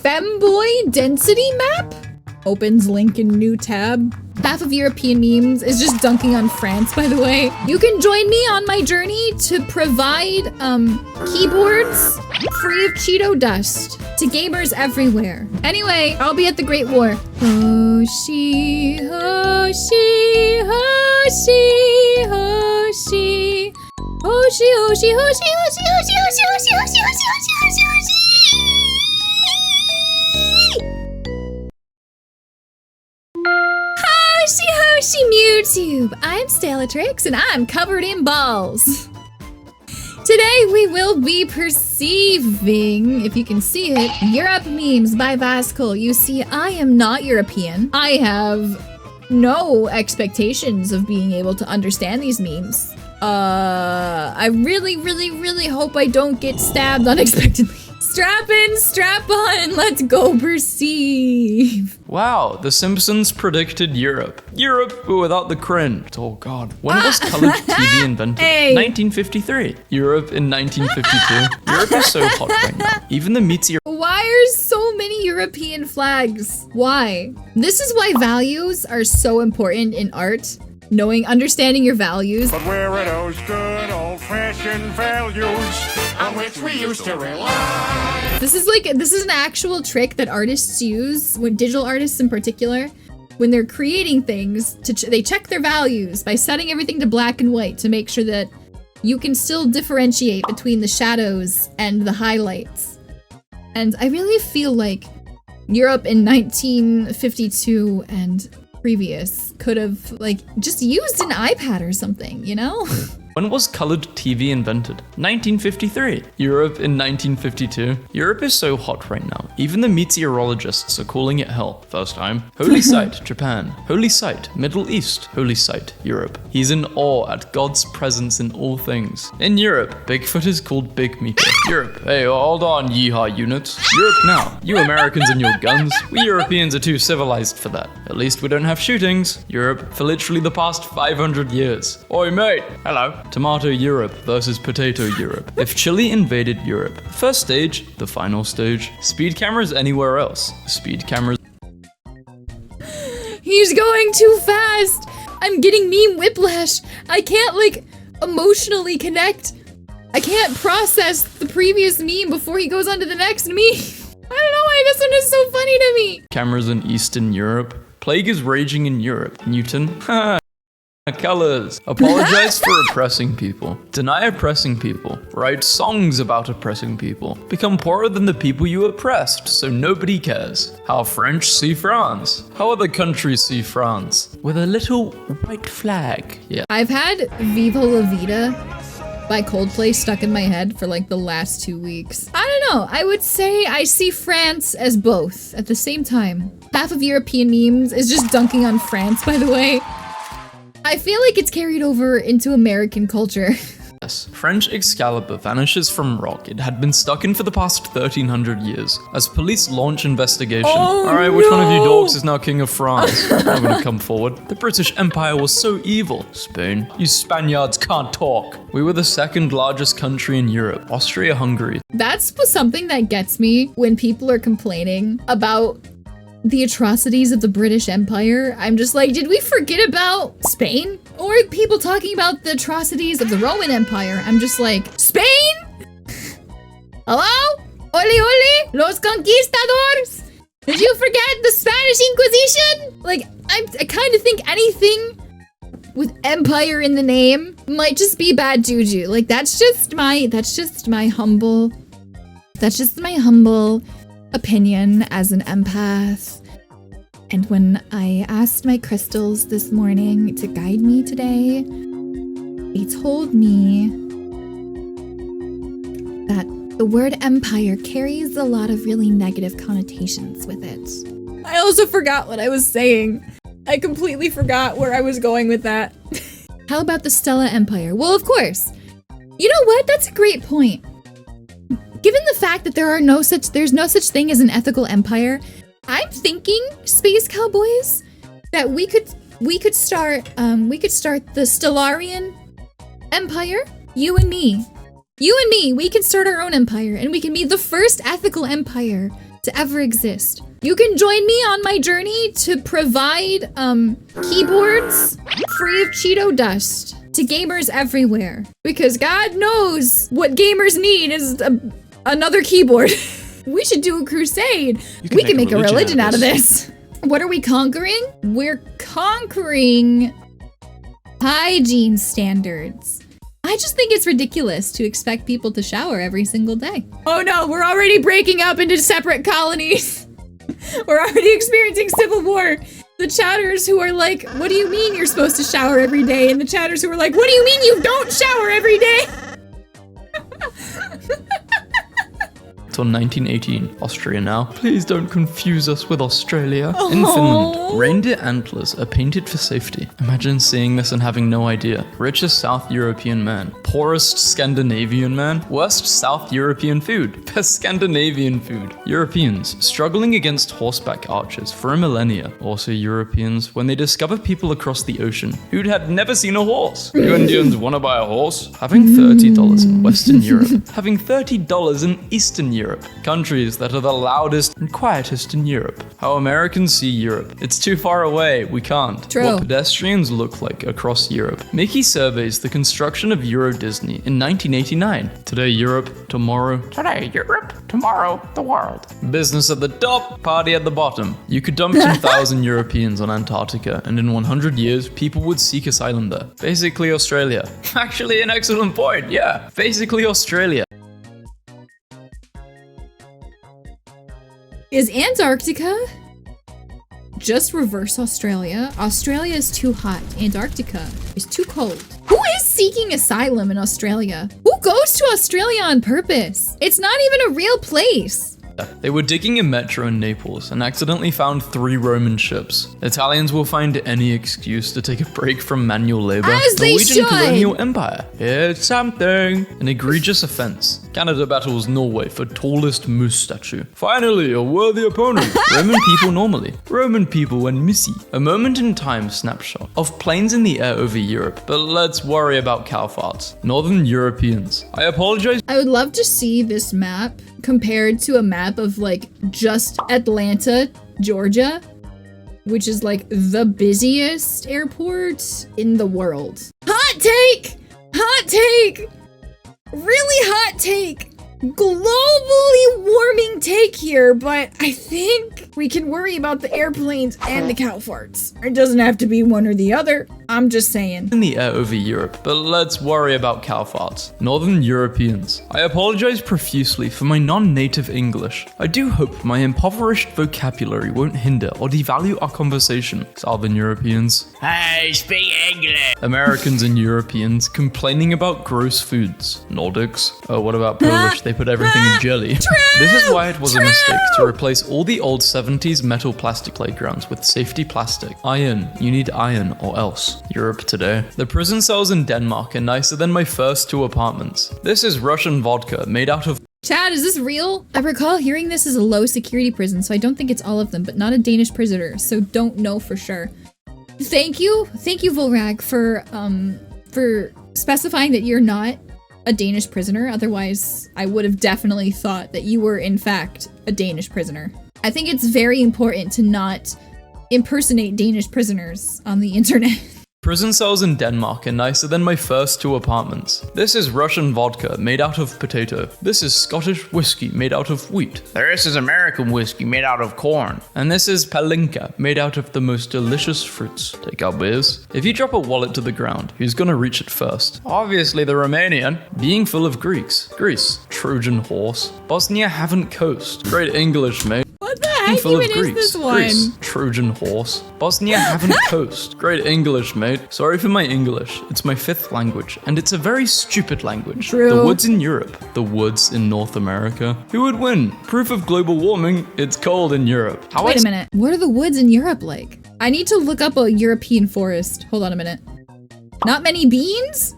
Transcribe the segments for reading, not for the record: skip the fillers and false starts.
femboy density map? Opens link in new tab. Half of European memes is just dunking on France, by the way. You can join me on my journey to provide keyboards free of Cheeto dust to gamers everywhere. Anyway, I'll be at the Great War. Hoshi, Hoshi, Hoshi, Hoshi. Hoshi, Hoshi, Hoshi, Hoshi, Hoshi, Hoshi, Hoshi, Hoshi, Hoshi, Hoshi, Hoshi, Hoshi. Hoshi Hoshi Mewtube! I'm Stellatrix and I'm covered in balls. Today we will be perceiving, if you can see it, Europe memes by VaazkL. You see, I am not European. I have no expectations of being able to understand these memes. I really hope I don't get stabbed unexpectedly. Strap in, strap on, let's go perceive. Wow, The Simpsons predicted Europe. Europe, but without the cringe. Oh god. When was colored TV invented? Hey. 1953. Europe in 1952. Europe is so hot right now. Even the meteor. Why are so many European flags? Why? This is why values are so important in art. Understanding your values. But where are those good old-fashioned values on which we used to rely? This is an actual trick that artists use, when digital artists in particular, when they're creating things, they check their values by setting everything to black and white to make sure that you can still differentiate between the shadows and the highlights. And I really feel like Europe in 1952 and previous could have just used an iPad or something, you know? When was colored TV invented? 1953. Europe in 1952. Europe is so hot right now. Even the meteorologists are calling it hell. First time. Holy site, Japan. Holy site, Middle East. Holy site, Europe. He's in awe at God's presence in all things. In Europe, Bigfoot is called Big Meeker. Europe. Hey, hold on, yeehaw units. Europe now. You Americans and your guns. We Europeans are too civilized for that. At least we don't have shootings. Europe for literally the past 500 years. Oi mate. Hello. Tomato Europe versus Potato Europe. If Chile invaded Europe, first stage, the final stage, speed cameras anywhere else. Speed cameras. He's going too fast! I'm getting meme whiplash. I can't emotionally connect. I can't process the previous meme before he goes on to the next meme. I don't know why this one is so funny to me. Cameras in Eastern Europe. Plague is raging in Europe. Newton. Colors. Apologize for oppressing people. Deny oppressing people. Write songs about oppressing people. Become poorer than the people you oppressed, so nobody cares. How French see France. How other countries see France. With a little white flag. Yeah. I've had Viva La Vida by Coldplay stuck in my head for the last 2 weeks. I don't know. I would say I see France as both at the same time. Half of European memes is just dunking on France, by the way. I feel like it's carried over into American culture. Yes. French Excalibur vanishes from rock it had been stuck in for the past 1300 years. As police launch investigation. Alright, which one of you dogs is now king of France? I'm gonna come forward. The British Empire was so evil. Spain. You Spaniards can't talk. We were the second largest country in Europe. Austria-Hungary. That's something that gets me when people are complaining about the atrocities of the British Empire. I'm just like, did we forget about Spain? Or people talking about the atrocities of the Roman Empire. I'm just like, Spain? Hello? Oli oli, los conquistadores? Did you forget the Spanish Inquisition? I kind of think anything with empire in the name might just be bad juju. That's just my humble opinion as an empath. And when I asked my crystals this morning to guide me today, they told me that the word empire carries a lot of really negative connotations with it. I also forgot what I was saying. I completely forgot where I was going with that. How about the Stella Empire? Well, of course. You know what? That's a great point. Given the fact that there's no such thing as an ethical empire, I'm thinking, Space Cowboys, that we could start the Stellarian Empire. You and me, we can start our own empire, and we can be the first ethical empire to ever exist. You can join me on my journey to provide keyboards free of Cheeto dust to gamers everywhere. Because God knows what gamers need is another keyboard. We should do a crusade. We can make a religion out of this. What are we conquering? We're conquering hygiene standards. I just think it's ridiculous to expect people to shower every single day. Oh no, we're already breaking up into separate colonies. We're already experiencing civil war. The chatters who are like, what do you mean you're supposed to shower every day? And the chatters who are like, what do you mean you don't shower every day? Till 1918, Austria now. Please don't confuse us with Australia. In Finland, reindeer antlers are painted for safety. Imagine seeing this and having no idea. Richest South European man. Poorest Scandinavian man. Worst South European food. Best Scandinavian food. Europeans struggling against horseback archers for a millennia. Also Europeans when they discover people across the ocean who'd had never seen a horse. You Indians wanna buy a horse? Having $30 in Western Europe. Having $30 in Eastern Europe. Countries that are the loudest and quietest in Europe. How Americans see Europe. It's too far away, we can't. True. What pedestrians look like across Europe. Mickey surveys the construction of Euro Disney in 1989. Today Europe, tomorrow. Today, Europe, tomorrow, the world. Business at the top, party at the bottom. You could dump 2,000 Europeans on Antarctica, and in 100 years, people would seek asylum there. Basically Australia. Actually, an excellent point, yeah. Basically Australia. Is Antarctica just reverse Australia? Australia is too hot. Antarctica is too cold. Who is seeking asylum in Australia? Who goes to Australia on purpose? It's not even a real place. They were digging a metro in Naples and accidentally found 3 Roman ships. Italians will find any excuse to take a break from manual labor. As they Norwegian should. colonial empire. It's something. An egregious offense. Canada battles Norway for tallest moose statue. Finally, a worthy opponent. Roman people normally. Roman people when missy. A moment in time snapshot of planes in the air over Europe. But let's worry about cow farts. Northern Europeans. I apologize. I would love to see this map compared to a map of like just Atlanta, Georgia, which is like the busiest airport in the world. Hot take! Hot take! Really hot take! Globally warming take here, but I think we can worry about the airplanes and the cow farts. It doesn't have to be one or the other. I'm just saying. In the air over Europe, but let's worry about cow farts. Northern Europeans. I apologize profusely for my non-native English. I do hope my impoverished vocabulary won't hinder or devalue our conversation. Southern Europeans. I speak English. Americans and Europeans complaining about gross foods. Nordics. Oh, what about Polish? They put everything in jelly. This is why it was a mistake to replace all the old 70s metal plastic playgrounds with safety plastic. Iron. You need iron or else. Europe today. The prison cells in Denmark are nicer than my first 2 apartments. This is Russian vodka made out of... Chad, is this real? I recall hearing this is a low security prison, so I don't think it's all of them, but not a Danish prisoner, so don't know for sure. Thank you, Volrag, for specifying that you're not a Danish prisoner. Otherwise, I would have definitely thought that you were, in fact, a Danish prisoner. I think it's very important to not impersonate Danish prisoners on the internet. Prison cells in Denmark are nicer than my first 2 apartments. This is Russian vodka made out of potato. This is Scottish whiskey made out of wheat. This is American whiskey made out of corn. And this is palinka made out of the most delicious fruits. Take our beers. If you drop a wallet to the ground, who's gonna reach it first? Obviously the Romanian. Being full of Greeks. Greece. Trojan horse. Bosnia haven't coast. Great English, mate. What the heck Full even of is Greeks. this one? Greece. Trojan horse. Bosnia haven't coast. Great English, mate. Sorry for my English. It's my 5th language, and it's a very stupid language. True. The woods in Europe. The woods in North America. Who would win? Proof of global warming. It's cold in Europe. Wait a minute. What are the woods in Europe like? I need to look up a European forest. Hold on a minute. Not many beans?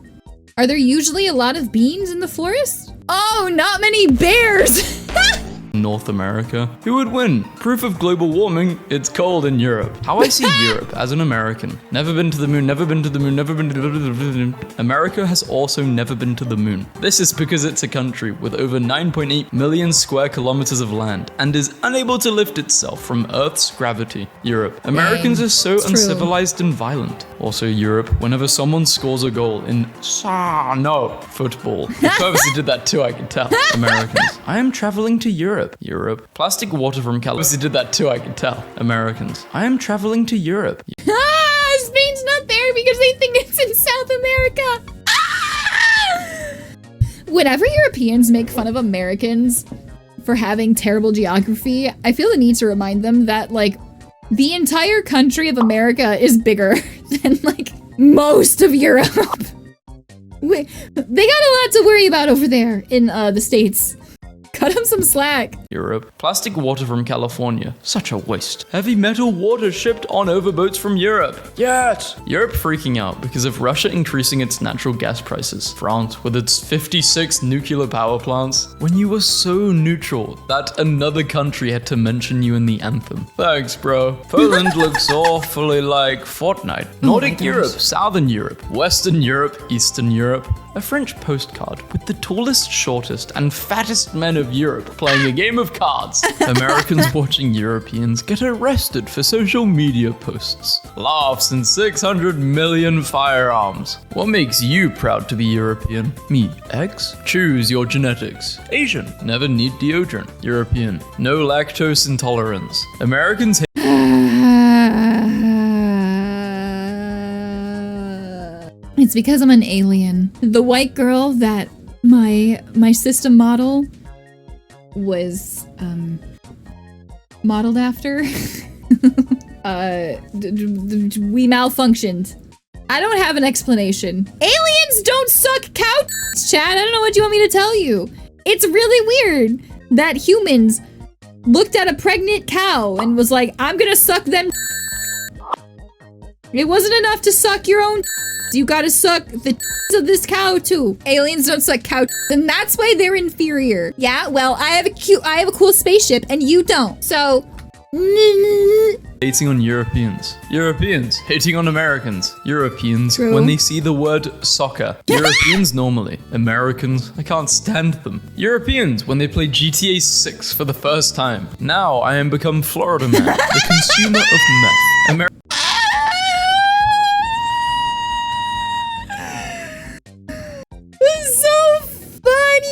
Are there usually a lot of beans in the forest? Oh, not many bears! North America? Who would win? Proof of global warming, it's cold in Europe. How I see Europe as an American. Never been to the moon, never been to the moon, never been to the moon. America has also never been to the moon. This is because it's a country with over 9.8 million square kilometers of land and is unable to lift itself from Earth's gravity. Europe. Americans are so uncivilized and violent. Also Europe, whenever someone scores a goal in football. You purposely did that too, I can tell. Americans. I am traveling to Europe. Europe. Plastic water from California. Purposely did that too, I can tell. Americans. I am traveling to Europe. Spain's not there because they think it's in South America. Whenever Europeans make fun of Americans for having terrible geography, I feel the need to remind them that, like, the entire country of America is bigger than, like, most of Europe. They got a lot to worry about over there in the States. Cut them some slack. Europe. Plastic water from California. Such a waste. Heavy metal water shipped on overboats from Europe. Yes! Europe freaking out because of Russia increasing its natural gas prices. France with its 56 nuclear power plants. When you were so neutral that another country had to mention you in the anthem. Thanks, bro. Poland looks awfully like Fortnite. Nordic Europe, Southern Europe, Western Europe, Eastern Europe. A French postcard with the tallest, shortest, and fattest men of Europe playing a game of cards. Americans watching Europeans get arrested for social media posts. Laughs and 600 million firearms. What makes you proud to be European? Me. Eggs? Choose your genetics. Asian. Never need deodorant. European. No lactose intolerance. Americans hate It's because I'm an alien. The white girl that my system model was modeled after. We malfunctioned. I don't have an explanation. Aliens don't suck cow chat. I don't know what you want me to tell you. It's really weird that humans looked at a pregnant cow and was like, I'm gonna suck them. It wasn't enough to suck your own. You gotta suck the of this cow too. Aliens don't suck cow, and that's why they're inferior. Yeah, well, I have a cool spaceship, and you don't. So, hating on Europeans. Europeans hating on Americans. Europeans True. when they see the word soccer. Europeans normally. Americans, I can't stand them. Europeans when they play GTA 6 for the first time. Now I am become Florida man, the consumer of meth. so funny.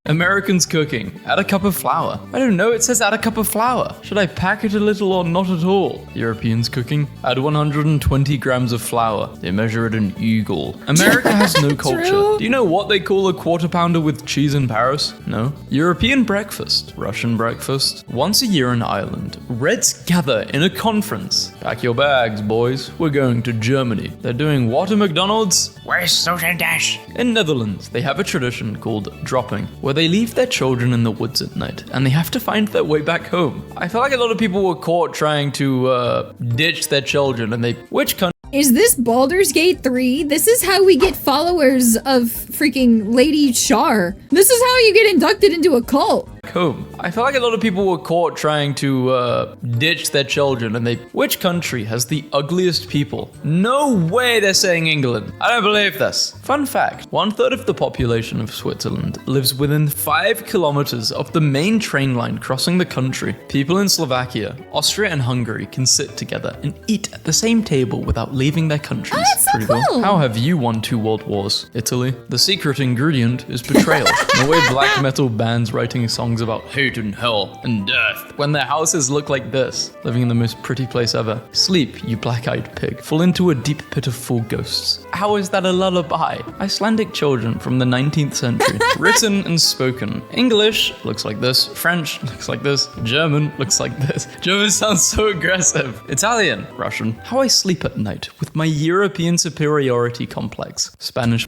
Americans cooking. Add a cup of flour. I don't know, it says add a cup of flour. Should I pack it a little or not at all? Europeans cooking. Add 120 grams of flour. They measure it in eagle. America has no culture. True. Do you know what they call a quarter pounder with cheese in Paris? No. European breakfast. Russian breakfast. Once a year in Ireland, Reds gather in a conference. Pack your bags, boys. We're going to Germany. They're doing what at McDonald's? Where's Social Dash? In Netherlands, they have a tradition called dropping, where they leave their children in the woods at night, and they have to find their way back home. I feel like a lot of people were caught trying to ditch their children, and which country? Is this Baldur's Gate 3? This is how we get followers of freaking Lady Char. This is how you get inducted into a cult. Home. I feel like a lot of people were caught trying to ditch their children, and which country has the ugliest people? No way they're saying England. I don't believe this. Fun fact, 1/3 of the population of Switzerland lives within 5 kilometers of the main train line crossing the country. People in Slovakia, Austria, and Hungary can sit together and eat at the same table without leaving their countries. Oh, that's so Pretty cool. How have you won 2 world wars? Italy. The secret ingredient is betrayal. No way black metal bands writing songs about hate and hell and death when their houses look like this, living in the most pretty place ever. Sleep, you black-eyed pig. Fall into a deep pit of full ghosts. How is that a lullaby? Icelandic children from the 19th century. Written and spoken. English looks like this. French looks like this. German looks like this. German sounds so aggressive. Italian. Russian. How I sleep at night with my European superiority complex. Spanish.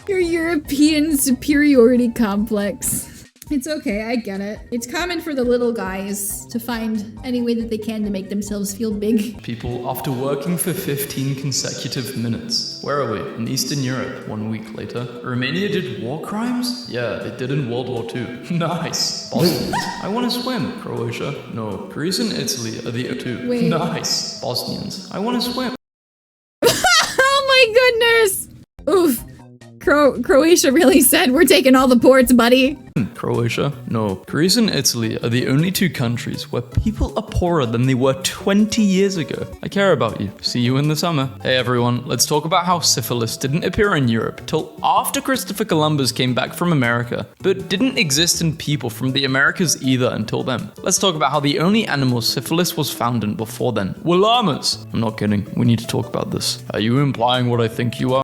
Your European superiority complex. It's okay, I get it. It's common for the little guys to find any way that they can to make themselves feel big. People after working for 15 consecutive minutes. Where are we? In Eastern Europe, 1 week later. Romania did war crimes? Yeah, they did in World War II. Nice. Bosnians. I want to swim. Croatia? No. Greece and Italy are the two. Wait. Nice. Bosnians. I want to swim. Oh my goodness! Oof. Croatia really said, we're taking all the ports, buddy. Croatia? No. Greece and Italy are the only two countries where people are poorer than they were 20 years ago. I care about you. See you in the summer. Hey everyone, let's talk about how syphilis didn't appear in Europe till after Christopher Columbus came back from America, but didn't exist in people from the Americas either until then. Let's talk about how the only animals syphilis was found in before then were llamas. I'm not kidding. We need to talk about this. Are you implying what I think you are?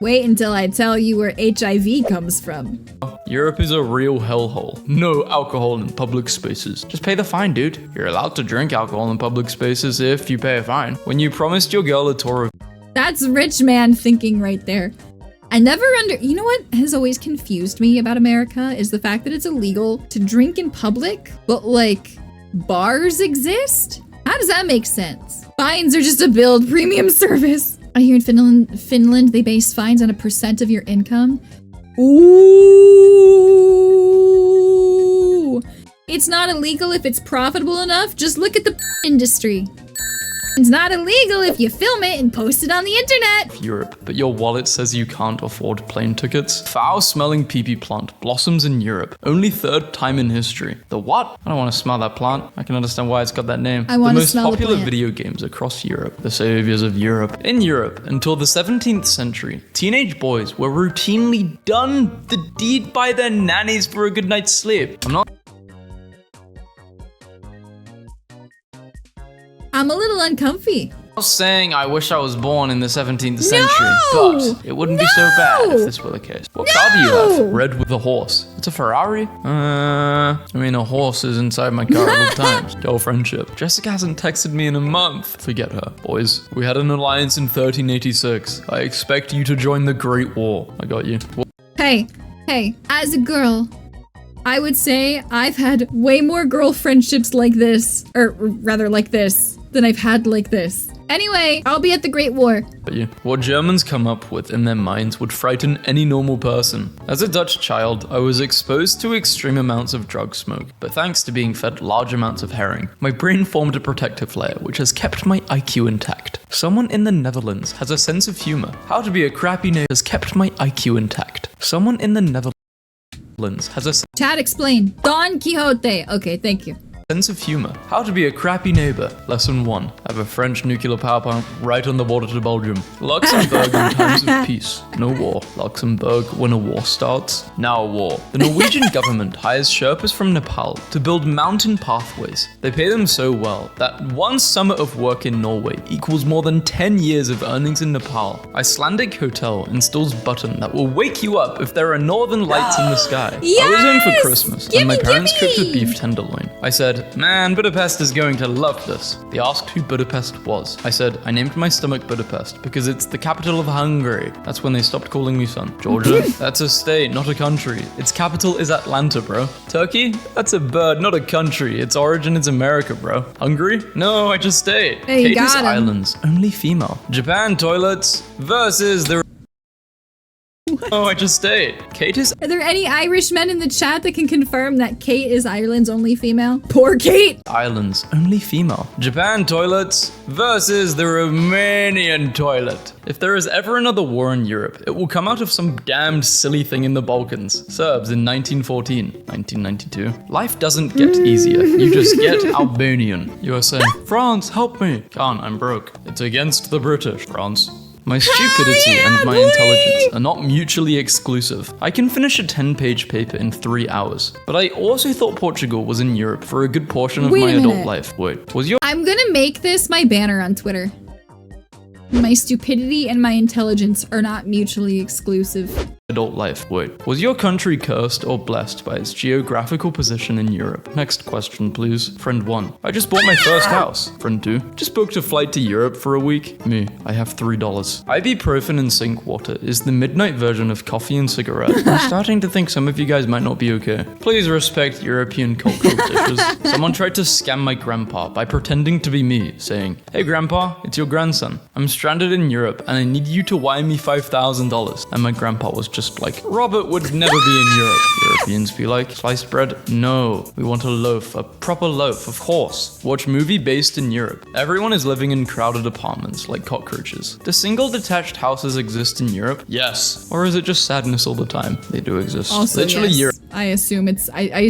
Wait until I tell you where HIV comes from. Europe is a real hellhole. No alcohol in public spaces. Just pay the fine, dude. You're allowed to drink alcohol in public spaces if you pay a fine. When you promised your girl a tour of... That's rich man thinking right there. I never you know what has always confused me about America is the fact that it's illegal to drink in public, but like bars exist? How does that make sense? Fines are just to build premium service. I hear in Finland, they base fines on a % of your income. Ooh! It's not illegal if it's profitable enough. Just look at the industry. It's not illegal if you film it and post it on the internet. Europe, but your wallet says you can't afford plane tickets. Foul-smelling pee-pee plant blossoms in Europe. Only third time in history. The what? I don't want to smell that plant. I can understand why it's got that name. I want to smell the most popular the plant. video games across Europe. The saviors of Europe. In Europe, until the 17th century, teenage boys were routinely done the deed by their nannies for a good night's sleep. I'm a little uncomfy. I was saying I wish I was born in the 17th century, No! but it wouldn't be so bad if this were the case. What car do you have? Red with a horse. It's a Ferrari? I mean, a horse is inside my car at all times. Girlfriendship. Jessica hasn't texted me in a month. Forget her. Boys, we had an alliance in 1386. I expect you to join the Great War. I got you. Hey, as a girl, I would say I've had way more girl friendships like this, or rather like this, than I've had like this. Anyway, I'll be at the Great War. What Germans come up with in their minds would frighten any normal person. As a Dutch child, I was exposed to extreme amounts of drug smoke, but thanks to being fed large amounts of herring, my brain formed a protective layer which has kept my IQ intact. Someone in the Netherlands has a sense of humor. How to be a crappy neighbor has kept my IQ intact. Someone in the Netherlands has a Chad, explain. Don Quixote. Okay, thank you. sense of humor. How to be a crappy neighbor. Lesson 1. Have a French nuclear power plant right on the border to Belgium. Luxembourg in times of peace. No war. Luxembourg when a war starts. Now a war. The Norwegian government hires Sherpas from Nepal to build mountain pathways. They pay them so well that one summer of work in Norway equals more than 10 years of earnings in Nepal. Icelandic hotel installs button that will wake you up if there are northern lights in the sky. I was home for Christmas and my parents cooked a beef tenderloin. I said, man, Budapest is going to love this. They asked who Budapest was. I said, I named my stomach Budapest because it's the capital of Hungary. That's when they stopped calling me son. Georgia? That's a state, not a country. Its capital is Atlanta, bro. Turkey? That's a bird, not a country. Its origin is America, bro. Hungary? No, I just stayed. Hey, you Catus got him. Islands, only female. Japan toilets versus the... Oh, I just stayed. Kate is Are there any Irishmen in the chat that can confirm that Kate is Ireland's only female? Poor Kate! Islands, only female. Japan toilets versus the Romanian toilet. If there is ever another war in Europe, it will come out of some damned silly thing in the Balkans. Serbs in 1914, 1992. Life doesn't get easier. You just get Albanian. USA. France, help me. Can't, I'm broke. It's against the British. France. My stupidity yeah, and my boy! intelligence are not mutually exclusive. I can finish a 10-page paper in 3 hours. But I also thought Portugal was in Europe for a good portion of Wait my a adult minute. life. Wait, was your I'm gonna make this my banner on Twitter. My stupidity and my intelligence are not mutually exclusive. adult life. Wait, was your country cursed or blessed by its geographical position in Europe? Next question, please. Friend 1. I just bought my first house. Friend 2. Just booked a flight to Europe for a week. Me. I have $3. Ibuprofen and sink water is the midnight version of coffee and cigarettes. I'm starting to think some of you guys might not be okay. Please respect European cultural dishes. Someone tried to scam my grandpa by pretending to be me, saying, "Hey grandpa, it's your grandson. I'm stranded in Europe and I need you to wire me $5,000. And my grandpa was just like, "Robert would never be in Europe." Europeans be like, "Sliced bread? No. We want a loaf, a proper loaf, of course." Watch movie based in Europe. Everyone is living in crowded apartments like cockroaches. Do single detached houses exist in Europe? Yes. Or is it just sadness all the time? They do exist. Also, Literally yes. Europe. I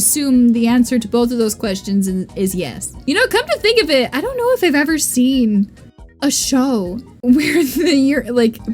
assume the answer to both of those questions is yes. You know, come to think of it, I don't know if I've ever seen a show where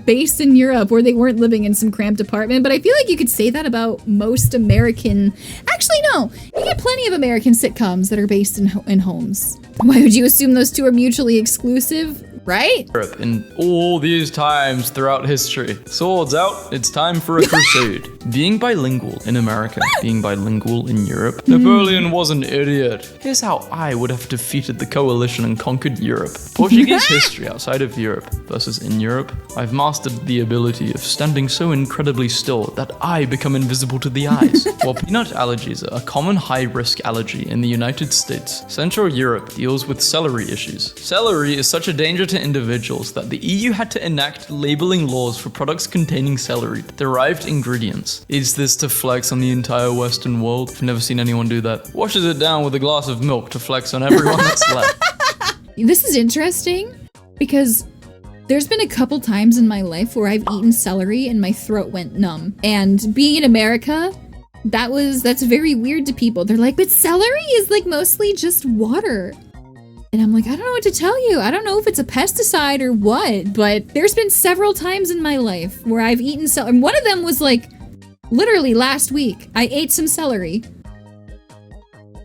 based in Europe where they weren't living in some cramped apartment, but I feel like you could say that about most American. Actually, no, you get plenty of American sitcoms that are based in homes. Why would you assume those two are mutually exclusive? Right? Europe in all these times throughout history. Swords out, it's time for a crusade. Being bilingual in America, being bilingual in Europe. Napoleon was an idiot. Here's how I would have defeated the coalition and conquered Europe. Portuguese history outside of Europe versus in Europe. I've mastered the ability of standing so incredibly still that I become invisible to the eyes. While peanut allergies are a common high-risk allergy in the United States, Central Europe deals with celery issues. Celery is such a danger to individuals that the EU had to enact labeling laws for products containing celery-derived ingredients. Is this to flex on the entire Western world? I've never seen anyone do that. Washes it down with a glass of milk to flex on everyone that's left. This is interesting because there's been a couple times in my life where I've eaten celery and my throat went numb. And being in America, that's very weird to people. They're like, but celery is like mostly just water. And I'm like, I don't know what to tell you. I don't know if it's a pesticide or what, but there's been several times in my life where I've eaten celery. And one of them was like, literally last week, I ate some celery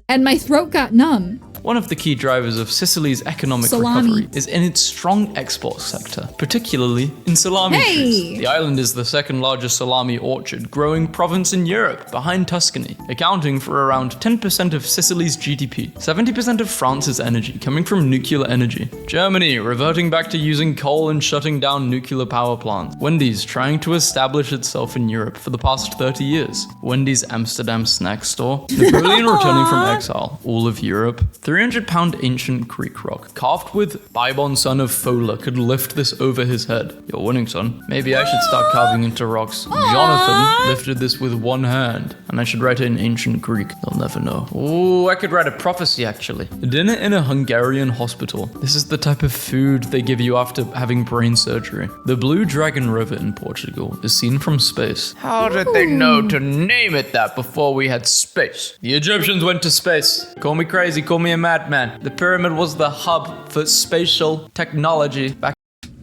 and my throat got numb. One of the key drivers of Sicily's economic recovery is in its strong export sector, particularly in salami trees. The island is the second largest salami orchard growing province in Europe, behind Tuscany, accounting for around 10% of Sicily's GDP, 70% of France's energy coming from nuclear energy. Germany reverting back to using coal and shutting down nuclear power plants. Wendy's trying to establish itself in Europe for the past 30 years. Wendy's Amsterdam snack store. Napoleon returning from exile. All of Europe. 300-pound ancient Greek rock, carved with Bybon son of Fola, could lift this over his head. You're winning, son. Maybe I should start carving into rocks. Jonathan lifted this with one hand, and I should write it in ancient Greek. They'll never know. Ooh, I could write a prophecy, actually. Dinner in a Hungarian hospital. This is the type of food they give you after having brain surgery. The Blue Dragon River in Portugal is seen from space. How did they know to name it that before we had space? The Egyptians went to space. Call me crazy, call me a madman. The pyramid was the hub for spatial technology back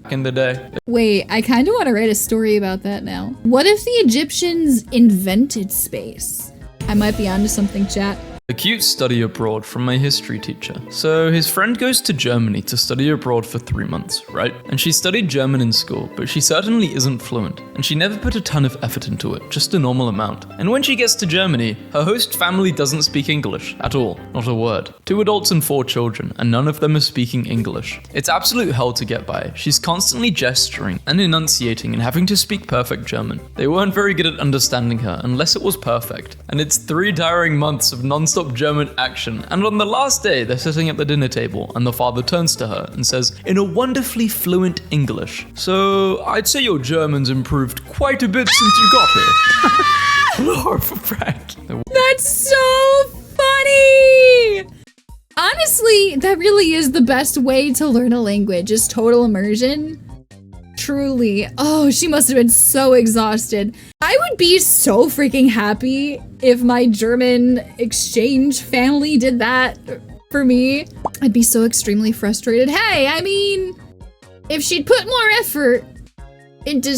in the day. Wait, I kind of want to write a story about that now. What if the Egyptians invented space? I might be onto something, chat. A cute study abroad from my history teacher. So his friend goes to Germany to study abroad for 3 months, right? And she studied German in school, but she certainly isn't fluent. And she never put a ton of effort into it, just a normal amount. And when she gets to Germany, her host family doesn't speak English at all, not a word. 2 adults and 4 children, and none of them are speaking English. It's absolute hell to get by. She's constantly gesturing and enunciating and having to speak perfect German. They weren't very good at understanding her unless it was perfect. And it's 3 tiring months of non-stop German action, and on the last day they're sitting at the dinner table and the father turns to her and says in a wonderfully fluent English, "So I'd say your German's improved quite a bit since you got here." Lord for Frank. That's so funny! Honestly, that really is the best way to learn a language, is total immersion. Truly. Oh, she must have been so exhausted. I would be so freaking happy if my German exchange family did that for me. I'd be so extremely frustrated. Hey, I mean, if she'd put more effort into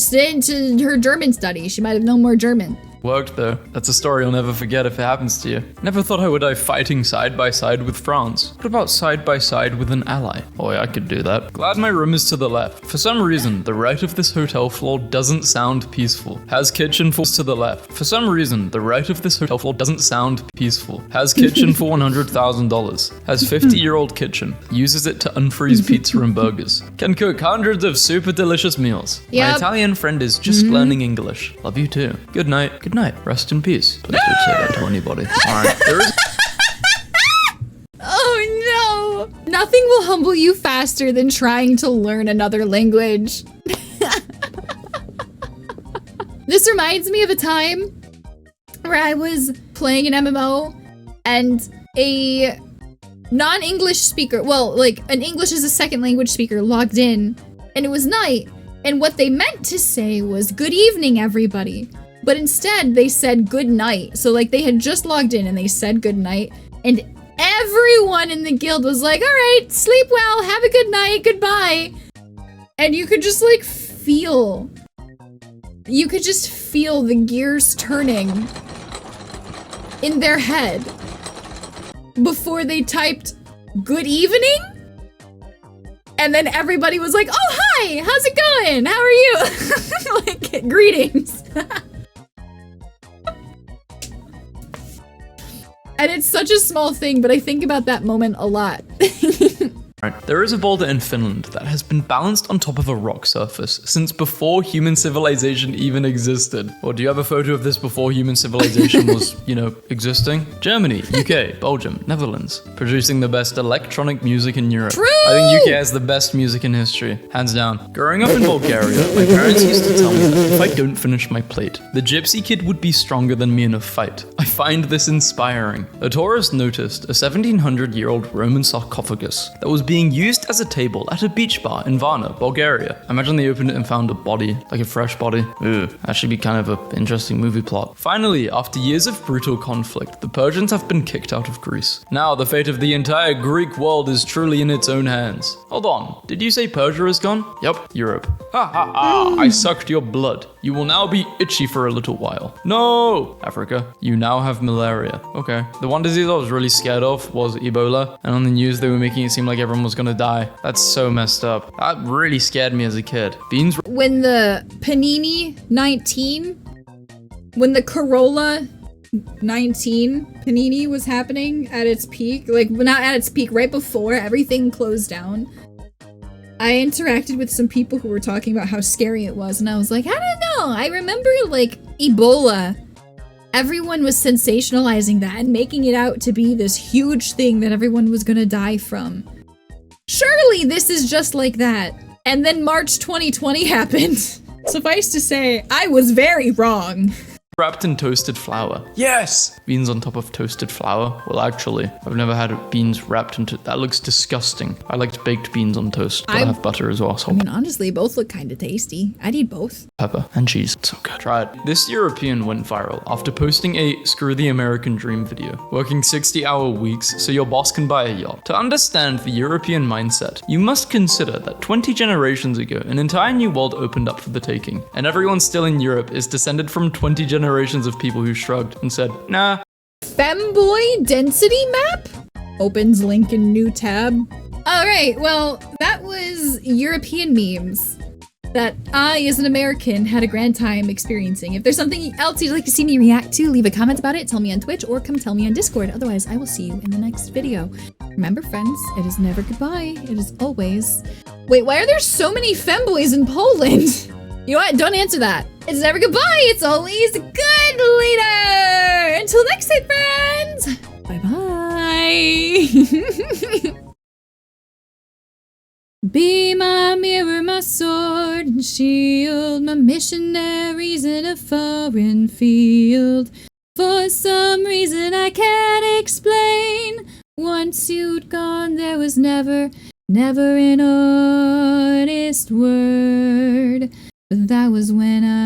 her German studies, she might have known more German. Worked though. That's a story I'll never forget if it happens to you. Never thought I would die fighting side by side with France. What about side by side with an ally? Oh yeah, I could do that. Glad my room is to the left. For some reason, the right of this hotel floor doesn't sound peaceful. Has kitchen falls to the left. For some reason, the right of this hotel floor doesn't sound peaceful. Has kitchen for $100,000. Has 50-year-old kitchen. Uses it to unfreeze pizza and burgers. Can cook hundreds of super delicious meals. Yep. My Italian friend is just learning English. Love you too. Good night. Good night. Rest in peace. Please don't say that to anybody. Alright. There is Oh no! Nothing will humble you faster than trying to learn another language. This reminds me of a time where I was playing an MMO and a non-English speaker, well, like an English as a second language speaker logged in, and it was night, and what they meant to say was good evening everybody, but instead they said good night. So like they had just logged in and they said good night, and everyone in the guild was like, all right, sleep well, have a good night, goodbye. And you could just like feel the gears turning in their head before they typed good evening. And then everybody was like, oh, hi, how's it going? How are you? Like, greetings. And it's such a small thing, but I think about that moment a lot. There is a boulder in Finland that has been balanced on top of a rock surface since before human civilization even existed. Or do you have a photo of this before human civilization was, existing? Germany, UK, Belgium, Netherlands, producing the best electronic music in Europe. True! I think UK has the best music in history, hands down. Growing up in Bulgaria, my parents used to tell me that if I don't finish my plate, the gypsy kid would be stronger than me in a fight. I find this inspiring. A tourist noticed a 1700-year-old Roman sarcophagus that was being used as a table at a beach bar in Varna, Bulgaria. Imagine they opened it and found a body, like a fresh body. Ooh, that should be kind of an interesting movie plot. Finally, after years of brutal conflict, the Persians have been kicked out of Greece. Now, the fate of the entire Greek world is truly in its own hands. Hold on, did you say Persia is gone? Yep, Europe. Ha ha ha, I sucked your blood. You will now be itchy for a little while. No! Africa, you now have malaria. Okay. The one disease I was really scared of was Ebola, and on the news they were making it seem like everyone was gonna die. That's so messed up. That really scared me as a kid. Beans. When the Panini 19, when the Corolla 19 Panini was happening at its peak, like not at its peak, right before everything closed down, I interacted with some people who were talking about how scary it was, and I was like, I don't know. I remember like Ebola. Everyone was sensationalizing that and making it out to be this huge thing that everyone was gonna die from. Surely this is just like that. And then March 2020 happened. Suffice to say, I was very wrong. Wrapped in toasted flour. Yes! Beans on top of toasted flour. Well, actually, I've never had beans wrapped into... That looks disgusting. I liked baked beans on toast, but I have butter as well. So I mean, honestly, both look kind of tasty. I'd eat both. Pepper and cheese. So good. Try it. This European went viral after posting a Screw the American Dream video, working 60-hour weeks so your boss can buy a yacht. To understand the European mindset, you must consider that 20 generations ago, an entire new world opened up for the taking, and everyone still in Europe is descended from 20 generations of people who shrugged and said, nah. Femboy density map? Opens link in new tab. Alright, well, that was European memes that I, as an American, had a grand time experiencing. If there's something else you'd like to see me react to, leave a comment about it, tell me on Twitch, or come tell me on Discord. Otherwise, I will see you in the next video. Remember, friends, it is never goodbye. It is always... Wait, why are there so many femboys in Poland? You know what? Don't answer that. It's never goodbye. It's always good later. Until next time, friends. Bye-bye. Be my mirror, my sword and shield, my missionaries in a foreign field. For some reason I can't explain, once you'd gone there was never an honest word. But that was when I